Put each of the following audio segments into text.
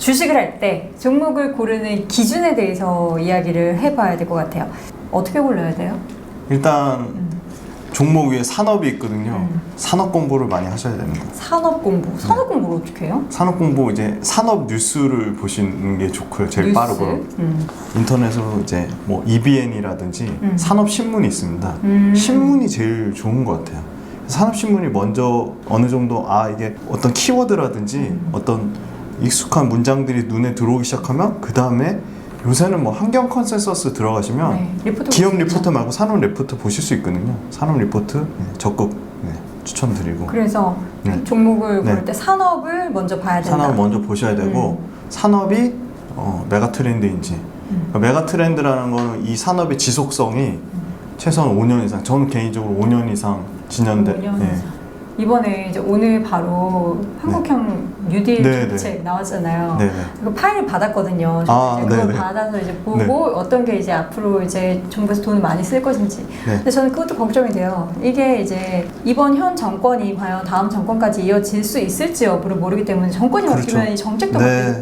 주식을 할 때 종목을 고르는 기준에 대해서 이야기를 해봐야 될 것 같아요. 어떻게 골라야 돼요? 일단 종목 위에 산업이 있거든요. 산업 공부를 많이 하셔야 됩니다. 산업 공부. 산업 공부를 어떻게 해요? 산업 공부 이제 산업 뉴스를 보시는 게 좋고요. 제일 뉴스? 빠르고 인터넷으로 이제 뭐 EBN이라든지 산업 신문이 있습니다. 신문이 제일 좋은 것 같아요. 산업 신문이 먼저 어느 정도 이게 어떤 키워드라든지 어떤 익숙한 문장들이 눈에 들어오기 시작하면 그 다음에 요새는 뭐 환경 컨센서스 들어가시면 리포트 기업 리포트 말고 산업 리포트 보실 수 있거든요. 산업 리포트 적극 추천드리고. 그래서 종목을 고를 때 산업을 먼저 봐야 된다. 산업을 먼저 보셔야 되고 산업이 메가 트렌드인지 메가 트렌드라는 거는 이 산업의 지속성이 최소한 5년 이상, 저는 개인적으로 5년 이상 진행돼. 5년 이상. 이번에 이제 오늘 바로 한국형 뉴딜 정책 나왔잖아요. 그 파일을 받았거든요. 그걸 받아서 이제 보고 어떤 게 이제 앞으로 이제 정부에서 돈을 많이 쓸 것인지. 근데 저는 그것도 걱정이 돼요. 이게 이제 이번 현 정권이 과연 다음 정권까지 이어질 수 있을지 여부를 모르기 때문에 정권이 바뀌면 이 정책도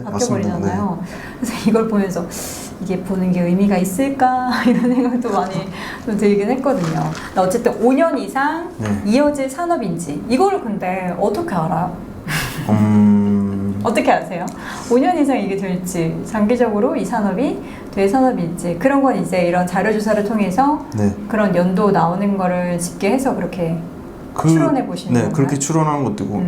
바뀌어버리잖아요. 그래서 이걸 보면서 이게 보는 게 의미가 있을까 이런 생각도 많이 좀 들긴 했거든요. 어쨌든 5년 이상 이어질 산업인지 이거를 근데 어떻게 알아요? 어떻게 아세요? 5년 이상 이게 될지 장기적으로 이 산업이 될 산업인지 그런 건 이제 이런 자료 조사를 통해서 그런 연도 나오는 거를 집계해서 그렇게 추론해 보시는 건가요? 그렇게 추론하는 것도고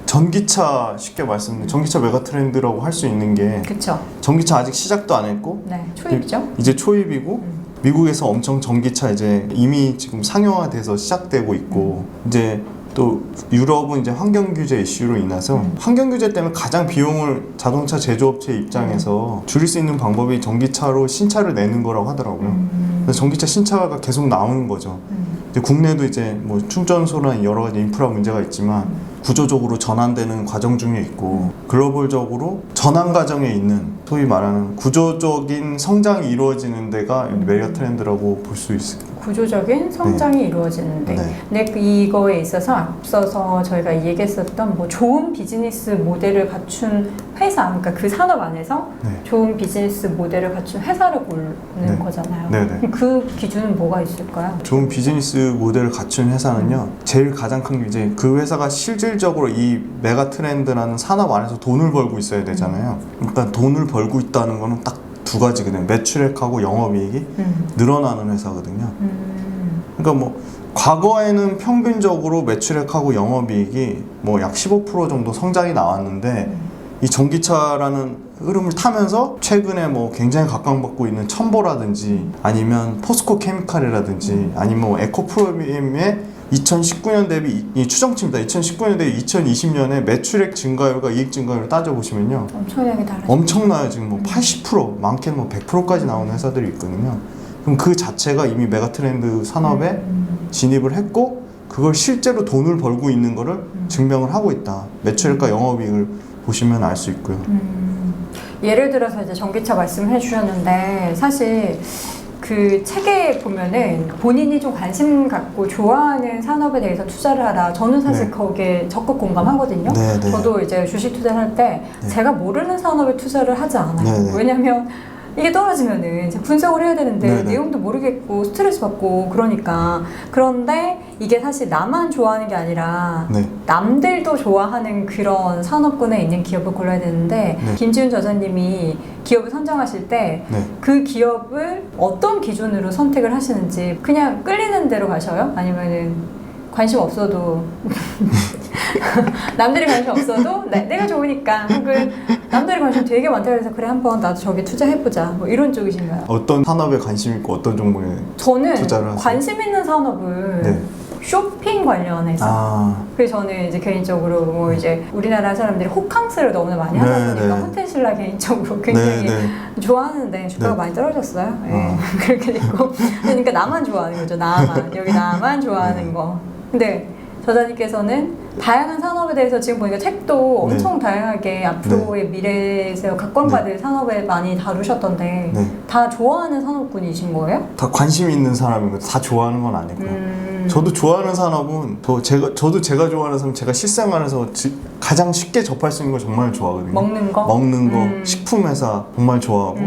전기차 쉽게 말씀드리면 전기차 메가 트렌드라고 할 수 있는 게 그쵸. 전기차 아직 시작도 안 했고 초입이죠. 이제 초입이고 미국에서 엄청 전기차 이제 이미 지금 상용화돼서 시작되고 있고 이제 또 유럽은 이제 환경 규제 이슈로 인해서 환경 규제 때문에 가장 비용을 자동차 제조업체 입장에서 줄일 수 있는 방법이 전기차로 신차를 내는 거라고 하더라고요. 그래서 전기차 신차가 계속 나오는 거죠. 이제 국내도 이제 뭐 충전소나 여러 가지 인프라 문제가 있지만 구조적으로 전환되는 과정 중에 있고 글로벌적으로 전환 과정에 있는 소위 말하는 구조적인 성장이 이루어지는 데가 메가 트렌드라고 볼 수 있습니다. 구조적인 성장이 이루어지는데 근데 이거에 있어서 앞서서 저희가 얘기했었던 뭐 좋은 비즈니스 모델을 갖춘 회사, 그러니까 그 산업 안에서 좋은 비즈니스 모델을 갖춘 회사를 고르는 거잖아요. 그 기준은 뭐가 있을까요? 좋은 비즈니스 모델을 갖춘 회사는요, 제일 가장 큰 게 이제 그 회사가 실질적으로 이 메가 트렌드라는 산업 안에서 돈을 벌고 있어야 되잖아요. 그러니까 돈을 벌고 있다는 거는 딱 두 가지거든요. 매출액하고 영업이익이 늘어나는 회사거든요. 그러니까 뭐 과거에는 평균적으로 매출액하고 영업이익이 뭐 약 15% 정도 성장이 나왔는데 이 전기차라는 흐름을 타면서 최근에 뭐 굉장히 각광받고 있는 첨보라든지 아니면 포스코 케미칼이라든지 아니면 뭐 에코프로비엠의 2019년 대비 이 추정치입니다. 2019년 대비 2020년에 매출액 증가율과 이익 증가율을 따져보시면요, 엄청나게 달라요. 엄청나요. 지금 뭐 80%, 많게는 뭐 100%까지 나오는 회사들이 있거든요. 그럼 그 자체가 이미 메가트렌드 산업에 진입을 했고 그걸 실제로 돈을 벌고 있는 거를 증명을 하고 있다. 매출액과 영업이익을 보시면 알 수 있고요. 예를 들어서 이제 전기차 말씀해 주셨는데 사실 그 책에 보면은 본인이 좀 관심 갖고 좋아하는 산업에 대해서 투자를 하라. 저는 사실 거기에 적극 공감하거든요. 저도 이제 주식 투자를 할 때 제가 모르는 산업에 투자를 하지 않아요. 왜냐면 이게 떨어지면은 이제 분석을 해야 되는데 내용도 모르겠고 스트레스 받고 그러니까. 그런데 이게 사실 나만 좋아하는 게 아니라 남들도 좋아하는 그런 산업군에 있는 기업을 골라야 되는데 김지훈 저자님이 기업을 선정하실 때 그 기업을 어떤 기준으로 선택을 하시는지 그냥 끌리는 대로 가셔요? 아니면은 관심 없어도 남들이 관심 없어도 내가 좋으니까 남들이 관심 되게 많다고 해서 그래 한번 나도 저기 투자해보자 뭐 이런 쪽이신가요? 어떤 산업에 관심 있고 어떤 종목에 저는 투자를 하세요? 관심 있는 산업을 쇼핑 관련해서 그래서 저는 이제 개인적으로 뭐 이제 우리나라 사람들이 호캉스를 너무나 많이 하다 보니까 호텔신라 개인적으로 굉장히 좋아하는데 주가가 많이 떨어졌어요. 그렇게 됐고 그러니까 나만 좋아하는 거죠. 여기 나만 좋아하는 거. 근데 저자님께서는 다양한 산업에 대해서 지금 보니까 책도 엄청 다양하게 앞으로의 미래에서 각광받을 산업에 많이 다루셨던데 다 좋아하는 산업군이신 거예요? 다 관심 있는 사람인 거죠. 다 좋아하는 건 아니고요. 저도 좋아하는 산업은 저도 제가 좋아하는 산업 제가 실생활에서 가장 쉽게 접할 수 있는 걸 정말 좋아하거든요. 먹는 거? 먹는 거, 식품 회사 정말 좋아하고.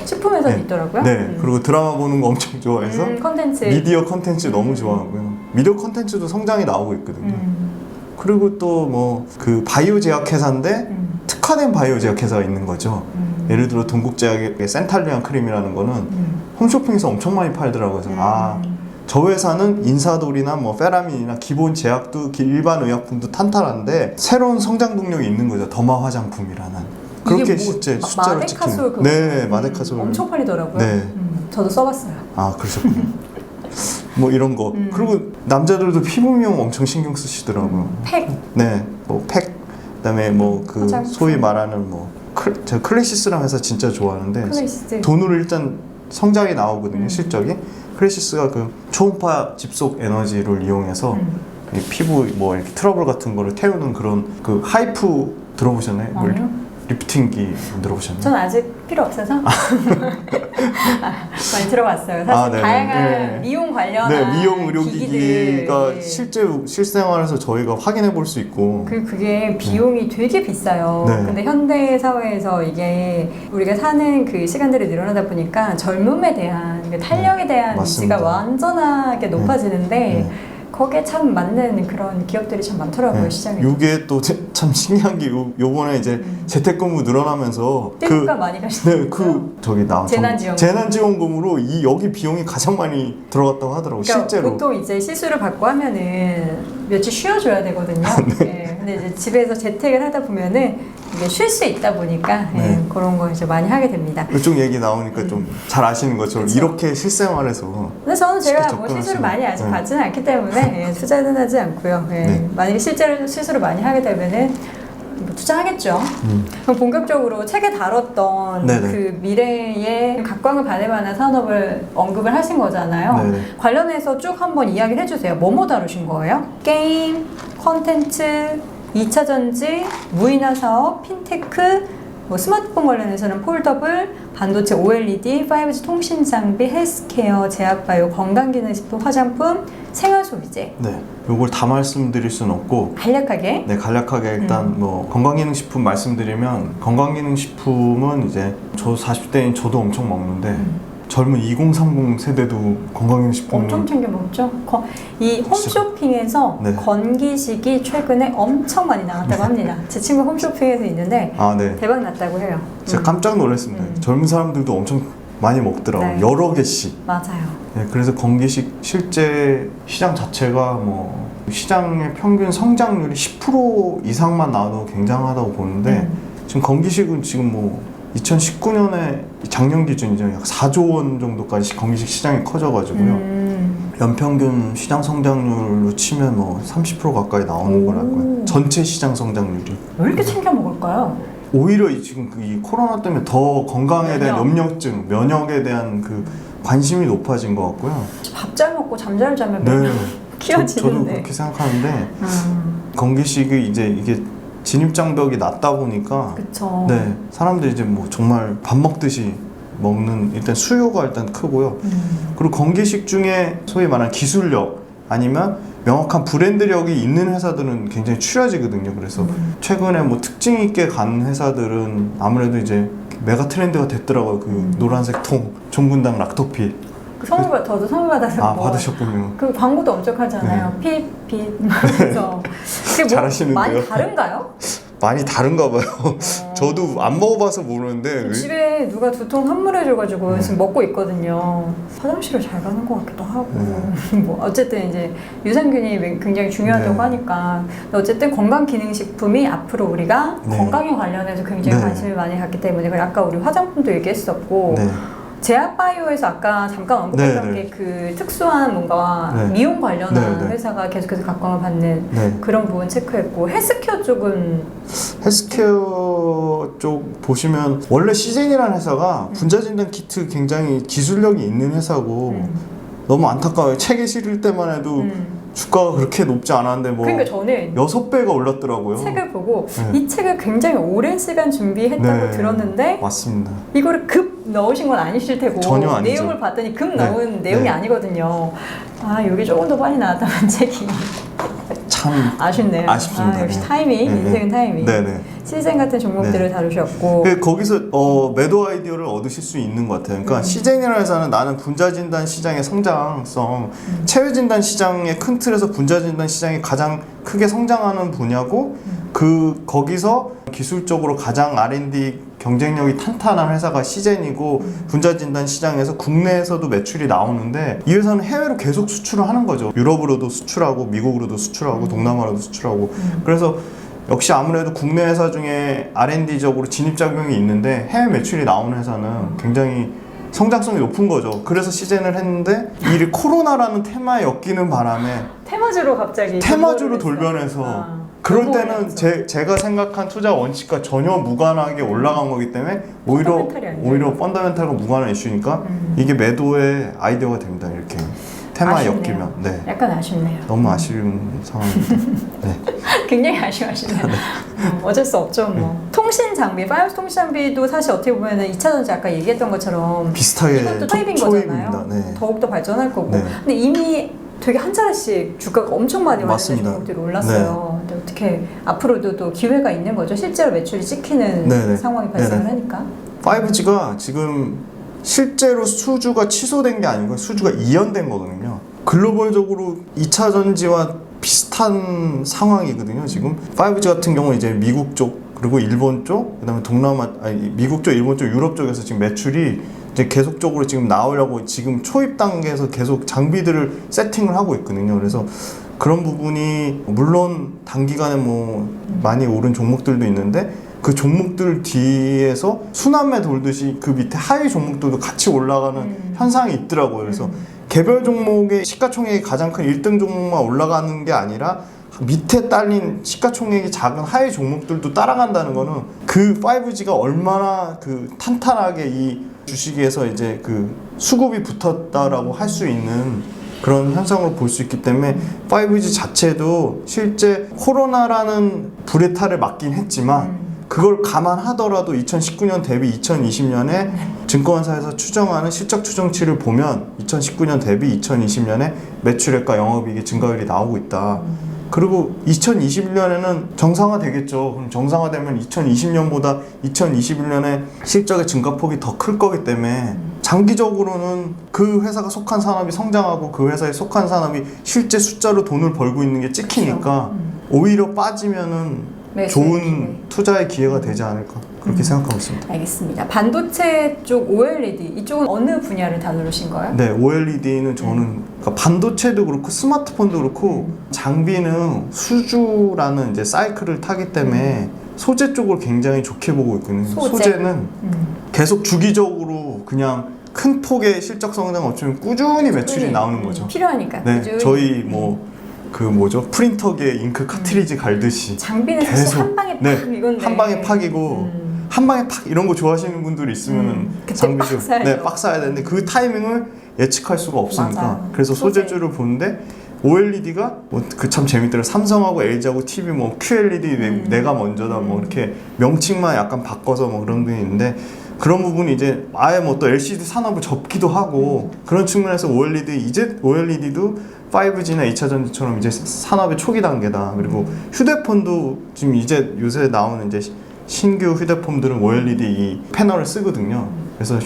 식품 회사도 네. 있더라고요. 네. 그리고 드라마 보는 거 엄청 좋아해서 컨텐츠. 미디어 컨텐츠 너무 좋아하고요. 미디어 컨텐츠도 성장이 나오고 있거든요. 그리고 또 뭐 그 바이오 제약 회사인데 특화된 바이오 제약 회사가 있는 거죠. 예를 들어 동국제약의 센탈리안 크림이라는 거는 홈쇼핑에서 엄청 많이 팔더라고요. 그래서 저 회사는 인사돌이나 뭐 페라민이나 기본 제약도 일반 의약품도 탄탄한데 새로운 성장 동력이 있는 거죠. 더마 화장품이라는. 그렇게 실제 숫자로 마데카솔 찍히는. 네, 마데카솔. 엄청 팔리더라고요. 네. 저도 써봤어요. 아, 그러셨군요. 뭐 이런 거. 그리고 남자들도 피부 미용 엄청 신경 쓰시더라고요. 팩. 네, 뭐 팩. 그다음에 뭐 그 화장품. 소위 말하는 뭐 제가 클래시스라는 회사 진짜 좋아하는데 클래시스. 돈으로 일단 성장이 나오거든요. 실적이. 클래시스가 그 초음파 집속 에너지를 이용해서 이 피부 뭐 이렇게 트러블 같은 거를 태우는 그런 그 하이프 들어보셨나요? 아니요. 리프팅기 들어보셨나요? 저는 아직 필요 없어서 많이 들어봤어요. 사실 네, 다양한 네. 미용 관련한 네, 미용 의료기기가 기기들. 실제 실생활에서 저희가 확인해 볼 수 있고 그게 비용이 되게 비싸요. 네. 근데 현대 사회에서 이게 우리가 사는 그 시간들이 늘어나다 보니까 젊음에 대한 그 탄력에 대한 맞습니다. 의지가 완전하게 높아지는데 네. 거기에 참 맞는 그런 기업들이 참 많더라고요, 시장에. 이게 또 참 신기한 게 요번에 이제 재택근무 늘어나면서 때가 많이 가시는 그 저기 나온 재난지원금. 재난지원금으로 여기 비용이 가장 많이 들어갔다고 하더라고. 그러니까 실제로. 보통 이제 시술을 받고 하면은 며칠 쉬어줘야 되거든요. 네. 근데 이제 집에서 재택을 하다 보면은 이게 쉴 수 있다 보니까 네. 그런 거 이제 많이 하게 됩니다. 이쪽 얘기 나오니까 좀 잘 아시는 것처럼 그쵸. 이렇게 실생활에서 근데 저는 제가 쉽게 뭐 접근하시면- 시술을 많이 아직 네. 받지는 않기 때문에 투자는 하지 않고요. 네. 만약에 실제로 시술을 많이 하게 되면은 뭐 투자하겠죠. 그럼 본격적으로 책에 다뤘던 네네. 그 미래의 각광을 받을 만한 산업을 언급을 하신 거잖아요. 네네. 관련해서 쭉 한번 이야기를 해주세요. 뭐뭐 다루신 거예요? 게임, 콘텐츠, 2차 전지, 무인화 사업, 핀테크, 뭐 스마트폰 관련해서는 폴더블, 반도체 OLED, 5G 통신 장비, 헬스케어, 제약바이오, 건강기능식품, 화장품, 생활소비재. 네, 요걸 다 말씀드릴 수는 없고 간략하게. 네, 간략하게 일단 뭐 건강기능식품 말씀드리면 건강기능식품은 이제 저 40대인 저도 엄청 먹는데 젊은 2030 세대도 건강기능식품은 엄청 챙겨 먹죠. 이 홈쇼핑에서 네. 건기식이 최근에 엄청 많이 나갔다고 합니다. 제 친구 홈쇼핑에서 있는데 네. 대박 났다고 해요. 제가 깜짝 놀랐습니다. 젊은 사람들도 엄청 많이 먹더라고요. 네. 여러 개씩. 맞아요. 네, 그래서 건기식 실제 시장 자체가 뭐 시장의 평균 성장률이 10% 이상만 나와도 굉장하다고 보는데 지금 건기식은 지금 뭐 2019년에 작년 기준이죠. 약 4조 원 정도까지 건기식 시장이 커져가지고요. 연평균 시장 성장률로 치면 뭐 30% 가까이 나오는 걸 알고요. 전체 시장 성장률이. 왜 이렇게 챙겨 먹을까요? 오히려 지금 이 코로나 때문에 더 건강에 대한 염려증, 면역에 대한 그 관심이 높아진 것 같고요. 밥 잘 먹고 잠 잘 자면 네. 저도 키워지는데. 그렇게 생각하는데 건기식이 이제 이게 진입장벽이 낮다 보니까 그쵸. 네, 사람들이 이제 뭐 정말 밥 먹듯이 먹는 일단 수요가 일단 크고요. 그리고 건기식 중에 소위 말하는 기술력 아니면 명확한 브랜드력이 있는 회사들은 굉장히 추려지거든요. 그래서 최근에 뭐 특징 있게 간 회사들은 아무래도 이제 메가 트렌드가 됐더라고요. 그 노란색 통 종근당 락토핏. 저도 선물 받아서 받으셨군요. 그 광고도 엄청 하잖아요. 핏 그래서 그게 뭐 잘하시는데요. 많이 다른가요? 많이 다른가 봐요. 저도 안 먹어봐서 모르는데 집에 누가 두통 선물해줘가지고 지금 먹고 있거든요. 화장실을 잘 가는 것 같기도 하고 뭐 어쨌든 이제 유산균이 굉장히 중요하다고 네. 하니까 어쨌든 건강기능식품이 앞으로 우리가 네. 건강에 관련해서 굉장히 네. 관심을 많이 갖기 때문에 그리고 아까 우리 화장품도 얘기했었고 네. 제약바이오에서 아까 잠깐 언급했던 네, 네. 게 그 특수한 뭔가 네. 미용 관련한 네, 네. 회사가 계속해서 각광을 받는 네. 그런 부분 체크했고 헬스케어 쪽은 헬스케어 쪽 보시면 원래 시젠이라는 회사가 분자진단 키트 굉장히 기술력이 있는 회사고 너무 안타까워요. 책에 실을 때만 해도 주가가 그렇게 높지 않았는데 뭐 그러니까 저는 6배가 올랐더라고요. 책을 보고 네. 이 책을 굉장히 오랜 시간 준비했다고 네. 들었는데 맞습니다. 이거를 급 넣으신 건 아니실 테고 전혀 아니죠. 내용을 봤더니 급 네. 넣은 내용이 네. 아니거든요. 아 여기 조금 더 빨리 나왔다는 책이 참 아쉽네요. 아쉽습니다. 역시 네. 타이밍, 네. 인생은 타이밍. 네네. 시즌 같은 종목들을 다루셨고 거기서 매도 아이디어를 얻으실 수 있는 것 같아요. 그러니까 시젠이라는 회사는 나는 분자진단 시장의 성장성, 체외진단 시장의 큰 틀에서 분자진단 시장이 가장 크게 성장하는 분야고 거기서 기술적으로 가장 R&D 경쟁력이 탄탄한 회사가 시젠이고 분자진단 시장에서 국내에서도 매출이 나오는데 이 회사는 해외로 계속 수출을 하는 거죠. 유럽으로도 수출하고 미국으로도 수출하고 동남아로도 수출하고 그래서 역시 아무래도 국내 회사 중에 R&D적으로 진입작용이 있는데 해외 매출이 나오는 회사는 굉장히 성장성이 높은 거죠. 그래서 시젠을 했는데 이 코로나라는 테마에 엮이는 바람에 테마주로 갑자기 테마주로 돌변해서 그럴 때는 제가 생각한 투자 원칙과 전혀 무관하게 올라간 거기 때문에 오히려 펀더멘탈과 무관한 이슈니까 이게 매도의 아이디어가 됩니다. 이렇게 테마에 아쉽네요. 엮이면 약간 아쉽네요. 너무 아쉬운 상황입니다. 네. 굉장히 아쉬워하시네요. 어쩔 수 없죠 뭐. 통신 장비, 파이어스 통신 장비도 사실 어떻게 보면은 2차 전지 아까 얘기했던 것처럼 비슷하게 이것도 초입인 거잖아요. 네. 더욱더 발전할 거고. 네. 근데 이미 되게 한 자릿씩 주가가 엄청 많이 관련된 맞습니다. 종목들이 올랐어요. 근데 어떻게 앞으로도 또 기회가 있는 거죠? 실제로 매출이 찍히는 네네. 상황이 발생을 네네. 하니까. 5G가 지금 실제로 수주가 취소된 게 아니고 수주가 이연된 거거든요. 글로벌적으로 2차 전지와 비슷한 상황이거든요. 지금 5G 같은 경우는 이제 미국 쪽 그리고 일본 쪽 그다음에 미국 쪽, 일본 쪽, 유럽 쪽에서 지금 매출이 이제 계속적으로 지금 나오려고 지금 초입 단계에서 계속 장비들을 세팅을 하고 있거든요. 그래서 그런 부분이 물론 단기간에 뭐 많이 오른 종목들도 있는데 그 종목들 뒤에서 순환매 돌듯이 그 밑에 하위 종목들도 같이 올라가는 현상이 있더라고요. 그래서 개별 종목의 시가총액이 가장 큰 1등 종목만 올라가는 게 아니라 밑에 딸린 시가총액이 작은 하위 종목들도 따라간다는 거는 그 5G가 얼마나 그 탄탄하게 이 주식에서 이제 그 수급이 붙었다라고 할 수 있는 그런 현상으로 볼 수 있기 때문에 5G 자체도 실제 코로나라는 불의 탈을 맞긴 했지만 그걸 감안하더라도 2019년 대비 2020년에 증권사에서 추정하는 실적 추정치를 보면 2019년 대비 2020년에 매출액과 영업이익의 증가율이 나오고 있다. 그리고 2021년에는 정상화되겠죠. 그럼 정상화되면 2020년보다 2021년에 실적의 증가폭이 더 클 거기 때문에 장기적으로는 그 회사가 속한 산업이 성장하고 그 회사에 속한 산업이 실제 숫자로 돈을 벌고 있는 게 찍히니까 오히려 빠지면은 좋은 투자의 기회가 되지 않을까 그렇게 생각하고 있습니다. 알겠습니다. 반도체 쪽 OLED 이쪽은 어느 분야를 다루신 거예요? 네, OLED는 저는 그러니까 반도체도 그렇고 스마트폰도 그렇고 장비는 수주라는 이제 사이클을 타기 때문에 소재 쪽을 굉장히 좋게 보고 있거든요. 소재는 계속 주기적으로 그냥 큰 폭의 실적 성장 없으면 꾸준히 매출이 나오는 거죠. 필요하니까. 네, 꾸준히. 저희 프린터기에 잉크 카트리지 갈듯이 장비는 사실 한 방에 팍 이건데 한 방에 팍이고 한 방에 팍 이런 거 좋아하시는 분들이 있으면은 장비주 빡 사야 되는데 그 타이밍을 예측할 수가 없으니까 맞아요. 그래서 소재주를 보는데 OLED가 그 참 재밌더라고요. 삼성하고 LG하고 TV QLED 내가 먼저다 이렇게 명칭만 약간 바꿔서 그런 분이 있는데 그런 부분이 이제 아예 또 LCD 산업을 접기도 하고 그런 측면에서 OLED도 5G나 2차 전지처럼 이제 산업의 초기 단계다. 그리고 휴대폰도 지금 이제 요새 나오는 이제 신규 휴대폰들은 OLED 이 패널을 쓰거든요. 그래서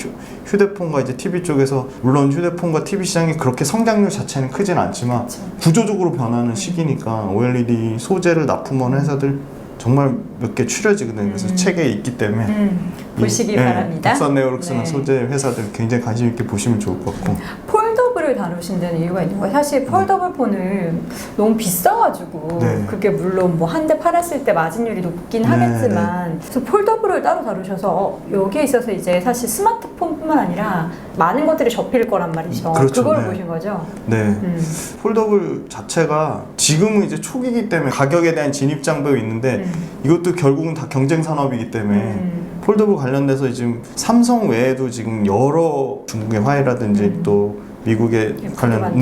휴대폰과 이제 TV 쪽에서 물론 휴대폰과 TV 시장이 그렇게 성장률 자체는 크진 않지만 구조적으로 변하는 시기니까 OLED 소재를 납품하는 회사들 정말 몇 개 추려지거든요. 그래서 책에 있기 때문에 보시기 바랍니다. 덕산네오룩스나 소재 회사들 굉장히 관심 있게 보시면 좋을 것 같고 폴더블을 다루신다는 이유가 있는 거예요. 사실 폴더블 폰은 너무 비싸가지고 그게 물론 한 대 팔았을 때 마진율이 높긴 하겠지만 그래서 폴더블을 따로 다루셔서 여기에 있어서 이제 사실 스마트폰뿐만 아니라 많은 것들이 접힐 거란 말이죠. 그렇죠. 그걸 보신 거죠? 네. 폴더블 자체가 지금은 이제 초기이기 때문에 가격에 대한 진입 장벽이 있는데 이것도 결국은 다 경쟁 산업이기 때문에 폴더블 관련돼서 지금 삼성 외에도 지금 여러 중국의 화웨이라든지 또 미국의 관련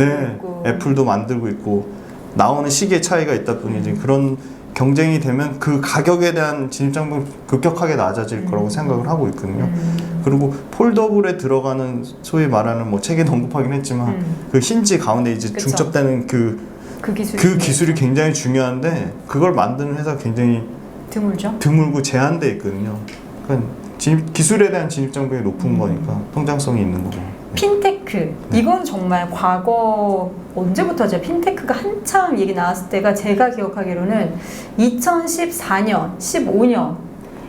애플도 만들고 있고 나오는 시기의 차이가 있다 뿐이지 그런 경쟁이 되면 그 가격에 대한 진입장벽이 급격하게 낮아질 거라고 생각을 하고 있거든요. 그리고 폴더블에 들어가는 소위 말하는 뭐 책에도 언급하긴 했지만 그 힌지 가운데 이제 그쵸. 중첩되는 그 기술이 굉장히 중요한데 그걸 만드는 회사가 굉장히 드물죠. 드물고 제한돼 있거든요. 그러니까 기술에 대한 진입장벽이 높은 거니까 성장성이 있는 거고. 핀테크 이건 정말 과거 언제부터죠? 핀테크가 한참 얘기 나왔을 때가 제가 기억하기로는 2014년, 15년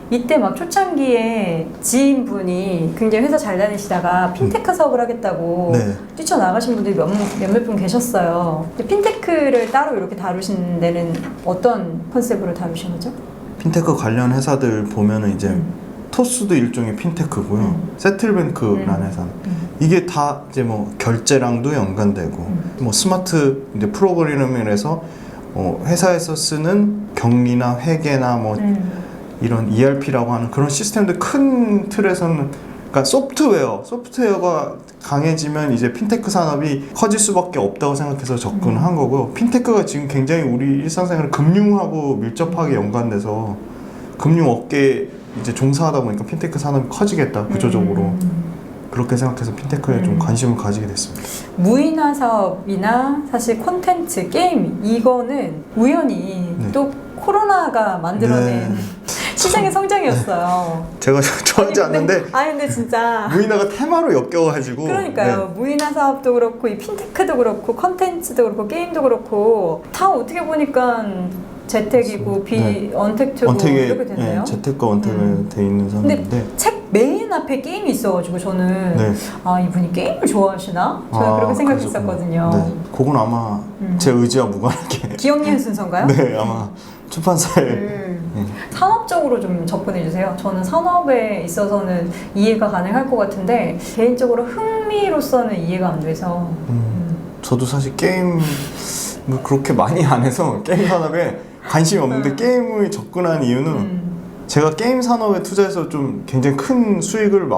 이때 막 초창기에 지인분이 굉장히 회사 잘 다니시다가 핀테크 사업을 하겠다고 네. 뛰쳐나가신 분들이 몇몇 분 계셨어요. 근데 핀테크를 따로 이렇게 다루신 데는 어떤 컨셉으로 다루신 거죠? 핀테크 관련 회사들 보면은 이제 토스도 일종의 핀테크고요. 세틀뱅크라는 회사는 이게 다 이제 뭐 결제랑도 연관되고 뭐 스마트 이제 프로그래밍을 해서 회사에서 쓰는 격리나 회계나 뭐 이런 ERP라고 하는 그런 시스템들 큰 틀에서는 그러니까 소프트웨어가 강해지면 이제 핀테크 산업이 커질 수밖에 없다고 생각해서 접근을 한 거고 핀테크가 지금 굉장히 우리 일상생활에 금융하고 밀접하게 연관돼서 금융 업계에 이제 종사하다 보니까 핀테크 산업이 커지겠다 구조적으로 그렇게 생각해서 핀테크에 좀 관심을 가지게 됐습니다. 무인화 사업이나 사실 콘텐츠, 게임 이거는 우연히 네. 또 코로나가 만들어낸 네. 시장의 성장이었어요. 제가 좋아하지 않는데 근데 진짜 무인화가 테마로 엮여가지고 그러니까요. 무인화 사업도 그렇고 이 핀테크도 그렇고 컨텐츠도 그렇고 게임도 그렇고 다 어떻게 보니까 재택이고 언택트고 이렇게 됐네요. 재택과 언택에 돼 있는 근데 상황인데 책 메인 앞에 게임이 있어가지고 저는 네. 아 이분이 게임을 좋아하시나? 저는 그렇게 생각했었거든요. 네. 그건 아마 제 의지와 무관하게 기억니은 순서인가요? 네 아마 출판사에 네. 산업적으로 좀 접근해 주세요. 저는 산업에 있어서는 이해가 가능할 것 같은데 개인적으로 흥미로서는 이해가 안 돼서 저도 사실 게임 뭐 그렇게 많이 안 해서 게임 산업에 관심이 없는데 게임을 접근한 이유는 제가 게임 산업에 투자해서 좀 굉장히 큰 수익을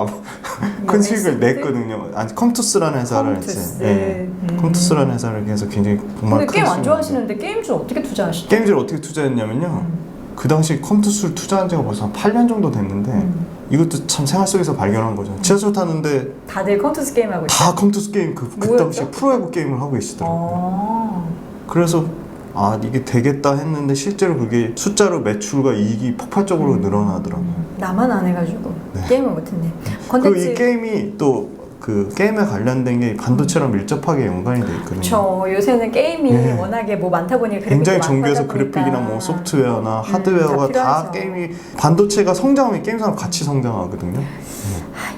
큰 수익을 냈거든요. 아니 컴투스라는 회사를 컴투스. 컴투스라는 회사를 해서 굉장히 정말 근데 큰 게임 안 수익을 좋아하시는데 게임줄 어떻게 투자하시죠? 게임즈를 어떻게 투자했냐면요. 그 당시 컴투스를 투자한 지가 벌써 한 8년 정도 됐는데 이것도 참 생활 속에서 발견한 거죠. 지하철 타는데 다들 컴투스 게임 하고 있어요? 다 컴투스 게임 그 당시에 프로야구 게임을 하고 계시더라고요. 그래서 아 이게 되겠다 했는데 실제로 그게 숫자로 매출과 이익이 폭발적으로 늘어나더라고요. 나만 안 해가지고 게임을 못했네. 그리고 이 게임이 또 그 게임에 관련된 게 반도체랑 밀접하게 연관이 돼 있거든요. 저 요새는 게임이 네. 워낙에 뭐 많다 보니 굉장히 정교해서 그래픽이나 뭐 소프트웨어나 하드웨어가 다 게임이 반도체가 성장하면 게임 산업 같이 성장하거든요.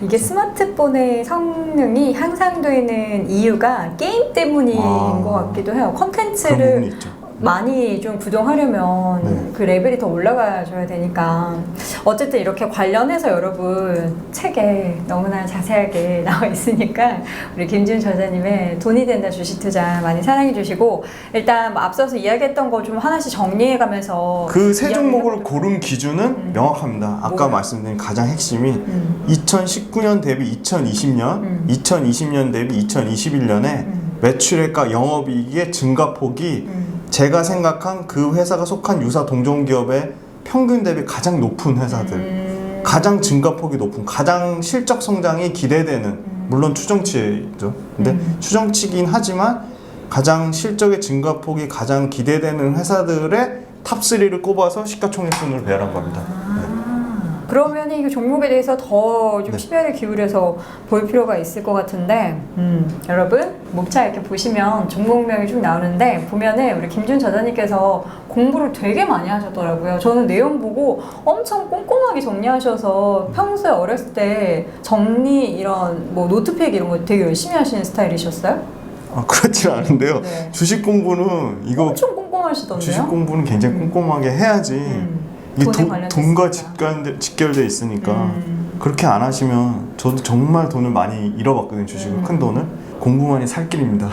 이게 스마트폰의 성능이 향상되는 이유가 게임 때문인 것 같기도 해요. 그런 콘텐츠를 부분이 있죠. 많이 좀 구동하려면 네. 그 레벨이 더 올라가줘야 되니까 어쨌든 이렇게 관련해서 여러분 책에 너무나 자세하게 나와 있으니까 우리 김지훈 저자님의 돈이 된다 주식투자 많이 사랑해 주시고 일단 뭐 앞서서 이야기했던 거 좀 하나씩 정리해가면서 그 세 종목을 고른 기준은 명확합니다. 아까 뭐요? 말씀드린 가장 핵심이 2019년 대비 2020년, 2020년 대비 2021년에 매출액과 영업이익의 증가폭이 제가 생각한 그 회사가 속한 유사 동종기업의 평균 대비 가장 높은 회사들, 가장 증가폭이 높은, 가장 실적 성장이 기대되는, 물론 추정치죠. 근데 추정치긴 하지만 가장 실적의 증가폭이 가장 기대되는 회사들의 탑3를 꼽아서 시가총액순을 배열한 겁니다. 그러면 이 종목에 대해서 더 좀 심혈을 기울여서 볼 필요가 있을 것 같은데 여러분 목차 이렇게 보시면 종목명이 쭉 나오는데 보면은 우리 김준 저자님께서 공부를 되게 많이 하셨더라고요. 저는 내용 보고 엄청 꼼꼼하게 정리하셔서 평소에 어렸을 때 정리 이런 뭐 노트필 이런 거 되게 열심히 하시는 스타일이셨어요? 그렇진 않은데요. 네. 주식 공부는 엄청 꼼꼼하시던데요? 주식 공부는 굉장히 꼼꼼하게 해야지. 이게 돈과 직결돼 있으니까 그렇게 안 하시면 저도 정말 돈을 많이 잃어봤거든요. 주식을 큰 돈을 공부만이 살 길입니다.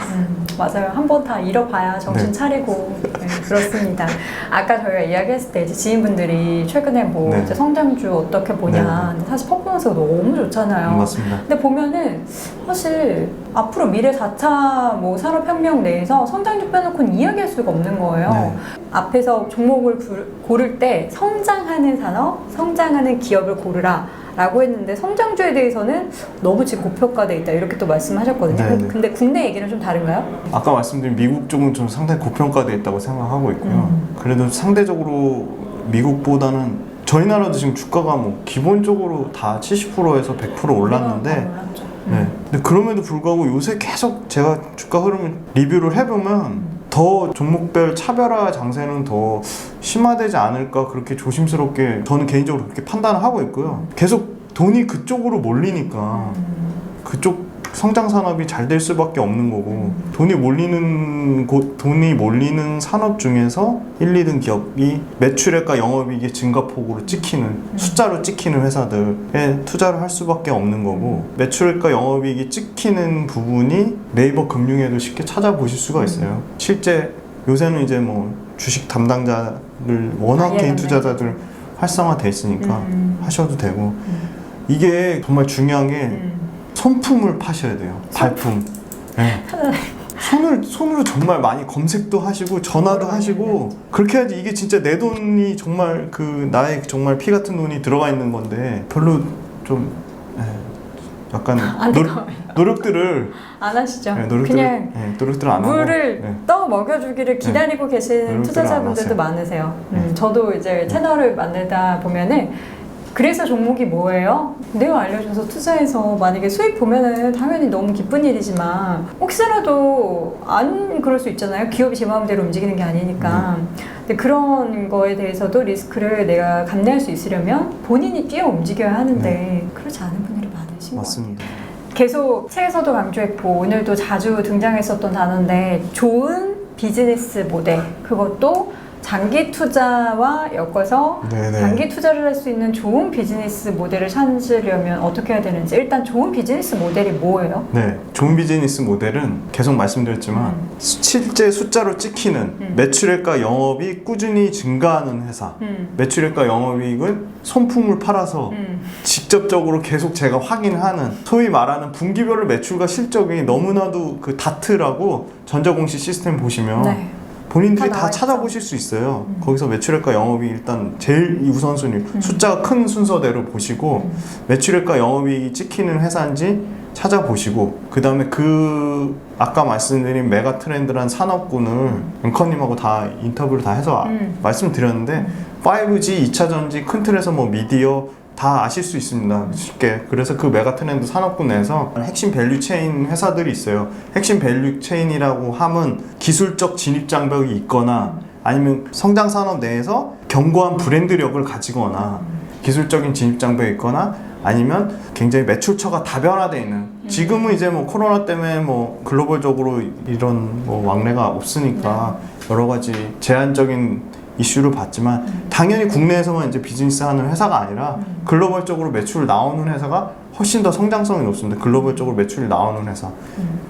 맞아요. 한번 다 잃어봐야 정신 네. 차리고 그렇습니다. 아까 저희가 이야기했을 때 이제 지인분들이 최근에 뭐 네. 이제 성장주 어떻게 보냐. 근데 사실 퍼포먼스가 너무 좋잖아요. 맞습니다. 근데 보면은 사실 앞으로 미래 4차 뭐 산업혁명 내에서 성장주 빼놓고는 이야기할 수가 없는 거예요. 네. 앞에서 종목을 고를 때 성장하는 산업, 성장하는 기업을 고르라. 라고 했는데 성장주에 대해서는 너무 지금 고평가돼 있다 이렇게 또 말씀하셨거든요. 네, 네. 근데 국내 얘기는 좀 다른가요? 아까 말씀드린 미국 쪽은 좀 상당히 고평가되어 있다고 생각하고 있고요. 그래도 상대적으로 미국보다는 저희 나라도 지금 주가가 뭐 기본적으로 다 70%에서 100% 올랐는데 올랐죠. 네. 근데 그럼에도 불구하고 요새 계속 제가 주가 흐름을 리뷰를 해보면 더 종목별 차별화 장세는 더 심화되지 않을까 그렇게 조심스럽게 저는 개인적으로 그렇게 판단을 하고 있고요. 계속 돈이 그쪽으로 몰리니까 그쪽 성장 산업이 잘 될 수밖에 없는 거고 돈이 몰리는 산업 중에서 1, 2등 기업이 매출액과 영업이익의 증가폭으로 찍히는 숫자로 찍히는 회사들에 투자를 할 수밖에 없는 거고 매출액과 영업이익이 찍히는 부분이 네이버 금융에도 쉽게 찾아보실 수가 있어요. 실제 요새는 이제 뭐 주식 담당자들 워낙 개인 투자자들 활성화돼 있으니까 하셔도 되고 이게 정말 중요한 게 손품을 파셔야 돼요. 발품. 네. 손으로 정말 많이 검색도 하시고 전화도 하시고 그렇게 해야지 이게 진짜 내 돈이 정말 그 나의 정말 피 같은 돈이 들어가 있는 건데 별로 좀 약간 노력들을 안 하시죠? 그냥 노력들을 안 하고 물을 떠 먹여주기를 기다리고 계신 투자자분들도 많으세요. 저도 이제 채널을 만들다 보면은 그래서 종목이 뭐예요? 내용 알려줘서 투자해서 만약에 수익 보면은 당연히 너무 기쁜 일이지만 혹시라도 안 그럴 수 있잖아요. 기업이 제 마음대로 움직이는 게 아니니까. 근데 그런 거에 대해서도 리스크를 내가 감내할 수 있으려면 본인이 뛰어 움직여야 하는데 그렇지 않은 분들이 많으신 것 맞습니다. 같아요. 계속 책에서도 강조했고 오늘도 자주 등장했었던 단어인데 좋은 비즈니스 모델 그것도 장기 투자와 엮어서 네네. 장기 투자를 할 수 있는 좋은 비즈니스 모델을 찾으려면 어떻게 해야 되는지 일단 좋은 비즈니스 모델이 뭐예요? 네, 좋은 비즈니스 모델은 계속 말씀드렸지만 실제 숫자로 찍히는 매출액과 영업이 꾸준히 증가하는 회사 매출액과 영업이익을 손품을 팔아서 직접적으로 계속 제가 확인하는 소위 말하는 분기별로 매출과 실적이 너무나도 그 다트라고 전자공시 시스템 보시면 네. 본인들이 다 다 찾아보실 수 있어요. 거기서 매출액과 영업이 일단 제일 우선순위 숫자가 큰 순서대로 보시고 매출액과 영업이익이 찍히는 회사인지 찾아보시고 그 다음에 그 아까 말씀드린 메가 트렌드란 산업군을 앵커님하고 다 인터뷰를 다 해서 말씀드렸는데 5G, 2차 전지, 큰 틀에서 뭐 미디어 다 아실 수 있습니다. 쉽게. 그래서 그 메가 트렌드 산업군 내에서 핵심 밸류 체인 회사들이 있어요. 핵심 밸류 체인이라고 함은 기술적 진입 장벽이 있거나 아니면 성장 산업 내에서 견고한 브랜드력을 가지거나 기술적인 진입 장벽이 있거나 아니면 굉장히 매출처가 다변화되어 있는 지금은 이제 뭐 코로나 때문에 뭐 글로벌적으로 이런 뭐 왕래가 없으니까 여러 가지 제한적인 이슈를 봤지만 당연히 국내에서만 이제 비즈니스 하는 회사가 아니라 글로벌적으로 매출 나오는 회사가 훨씬 더 성장성이 높습니다. 글로벌적으로 매출이 나오는 회사.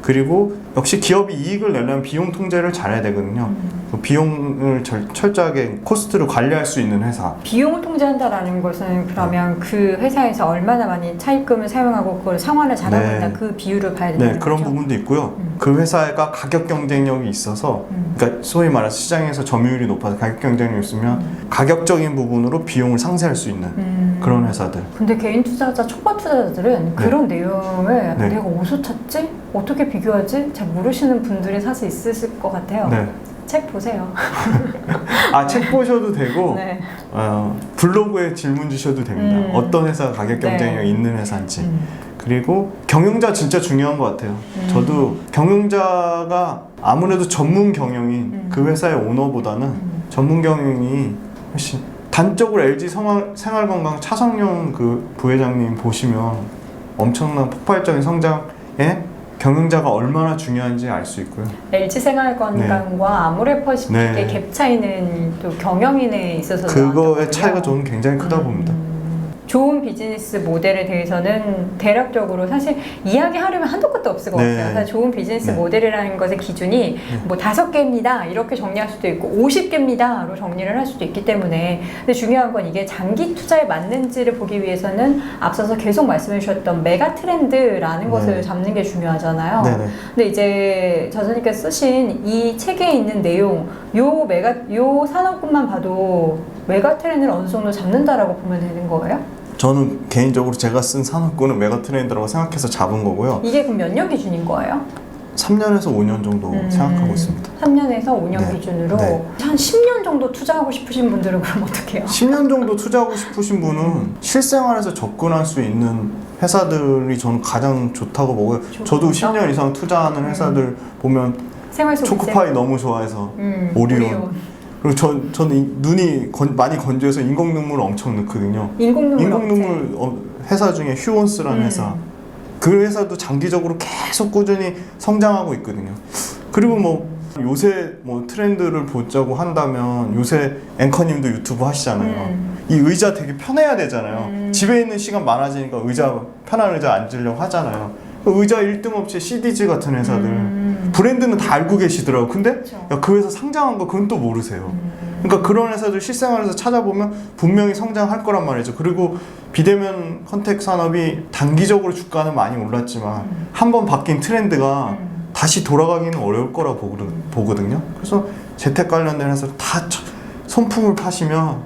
그리고 역시 기업이 이익을 내려면 비용 통제를 잘해야 되거든요. 그 비용을 철저하게 코스트를 관리할 수 있는 회사. 비용을 통제한다라는 것은 그러면 그 회사에서 얼마나 많이 차입금을 사용하고 그걸 상환을 잘하고 있나 그 비율을 봐야 된다는 네, 그런 거죠? 부분도 있고요. 그 회사가 가격 경쟁력이 있어서 그러니까 소위 말해서 시장에서 점유율이 높아서 가격 경쟁력이 있으면 가격적인 부분으로 비용을 상쇄할 수 있는 그런 회사들. 근데 개인 투자자, 초보 투자자들은 그런 내용을 내가 어디서 찾지? 어떻게 비교하지? 잘 모르시는 분들이 사실 있으실 것 같아요. 네. 책 보세요. 책 보셔도 되고 네. 블로그에 질문 주셔도 됩니다. 어떤 회사가 가격 경쟁력이 있는 회사인지. 그리고 경영자 진짜 중요한 것 같아요. 저도 경영자가 아무래도 전문 경영인 그 회사의 오너보다는 전문 경영이 훨씬 단적으로 LG 생활건강 차성용 그 부회장님 보시면 엄청난 폭발적인 성장에 경영자가 얼마나 중요한지 알 수 있고요. LG 생활건강과 아모레퍼시픽의 갭 차이는 또 경영인에 있어서 그거의 나왔다고요? 차이가 저는 굉장히 크다 봅니다. 좋은 비즈니스 모델에 대해서는 대략적으로 사실 이야기하려면 한도 끝도 없을 것 네. 같아요. 사실 좋은 비즈니스 네. 모델이라는 것의 기준이 뭐 5개입니다 이렇게 정리할 수도 있고 50개입니다로 정리를 할 수도 있기 때문에, 근데 중요한 건 이게 장기 투자에 맞는지를 보기 위해서는 앞서서 계속 말씀해 주셨던 메가 트렌드라는 것을 네. 잡는 게 중요하잖아요. 네네. 근데 이제 저자님께서 쓰신 이 책에 있는 내용, 요 산업군만 봐도 메가 트렌드를 어느 정도 잡는다라고 보면 되는 거예요? 저는 개인적으로 제가 쓴 산업군은 메가 트렌드라고 생각해서 잡은 거고요. 이게 그럼 몇 년 기준인 거예요? 3년에서 5년 정도 생각하고 있습니다. 3년에서 5년 네. 기준으로 네. 한 10년 정도 투자하고 싶으신 분들은 그럼 어떻게 해요? 10년 정도 투자하고 싶으신 분은 실생활에서 접근할 수 있는 회사들이 저는 가장 좋다고 보고요. 저도 10년 이상 투자하는 회사들 보면 생활 속 초코파이 너무 좋아해서 오리온. 그리고 저는 눈이 많이 건조해서 인공 눈물을 엄청 넣거든요. 인공 눈물 회사 중에 휴원스라는 회사. 그 회사도 장기적으로 계속 꾸준히 성장하고 있거든요. 그리고 뭐 요새 뭐 트렌드를 보자고 한다면 요새 앵커님도 유튜브 하시잖아요. 이 의자 되게 편해야 되잖아요. 집에 있는 시간 많아지니까 편한 의자 앉으려고 하잖아요. 그 의자 1등 업체 CDG 같은 회사들 브랜드는 다 알고 계시더라고요. 근데 야, 그 회사 상장한 거 그건 또 모르세요. 그러니까 그런 회사들 실생활에서 찾아보면 분명히 성장할 거란 말이죠. 그리고 비대면 컨택 산업이 단기적으로 주가는 많이 올랐지만 한번 바뀐 트렌드가 다시 돌아가기는 어려울 거라고 보거든요. 그래서 재택 관련된 회사 다 손품을 파시면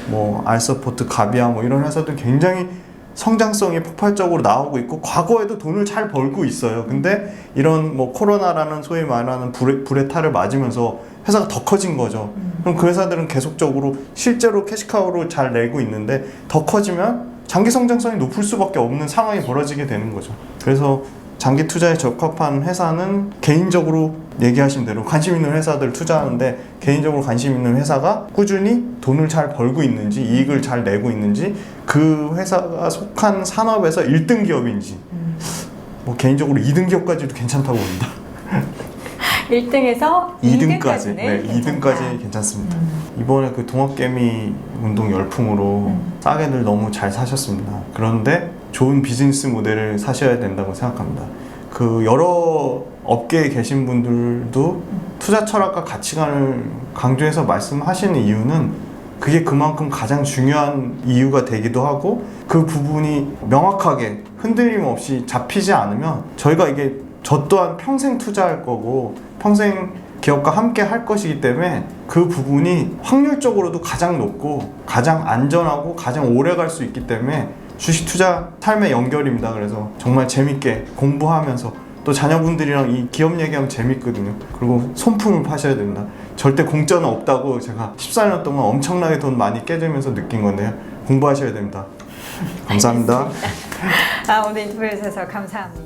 뭐 알서포트, 가비아 뭐 이런 회사들 굉장히 성장성이 폭발적으로 나오고 있고 과거에도 돈을 잘 벌고 있어요. 근데 이런 뭐 코로나라는 소위 말하는 불의 탈을 맞으면서 회사가 더 커진 거죠. 그럼 그 회사들은 계속적으로 실제로 캐시카우로 잘 내고 있는데 더 커지면 장기 성장성이 높을 수밖에 없는 상황이 벌어지게 되는 거죠. 그래서 장기 투자에 적합한 회사는 개인적으로 얘기하신 대로 관심 있는 회사들 투자하는데 개인적으로 관심 있는 회사가 꾸준히 돈을 잘 벌고 있는지 이익을 잘 내고 있는지 그 회사가 속한 산업에서 1등 기업인지 뭐 개인적으로 2등 기업까지도 괜찮다고 봅니다. 1등에서 2등까지는 네, 2등까지 괜찮습니다. 이번에 그 동학개미 운동 열풍으로 싸게들 너무 잘 사셨습니다. 그런데 좋은 비즈니스 모델을 사셔야 된다고 생각합니다. 그 여러 업계에 계신 분들도 투자 철학과 가치관을 강조해서 말씀하시는 이유는 그게 그만큼 가장 중요한 이유가 되기도 하고 그 부분이 명확하게 흔들림 없이 잡히지 않으면 저희가 이게 저 또한 평생 투자할 거고 평생 기업과 함께 할 것이기 때문에 그 부분이 확률적으로도 가장 높고 가장 안전하고 가장 오래 갈 수 있기 때문에 주식 투자 삶의 연결입니다. 그래서 정말 재밌게 공부하면서 또 자녀분들이랑 이 기업 얘기하면 재밌거든요. 그리고 손품을 파셔야 된다. 절대 공짜는 없다고 제가 14년 동안 엄청나게 돈 많이 깨지면서 느낀 건데요. 공부하셔야 됩니다. 감사합니다. 오늘 인터뷰해 주셔서 감사합니다.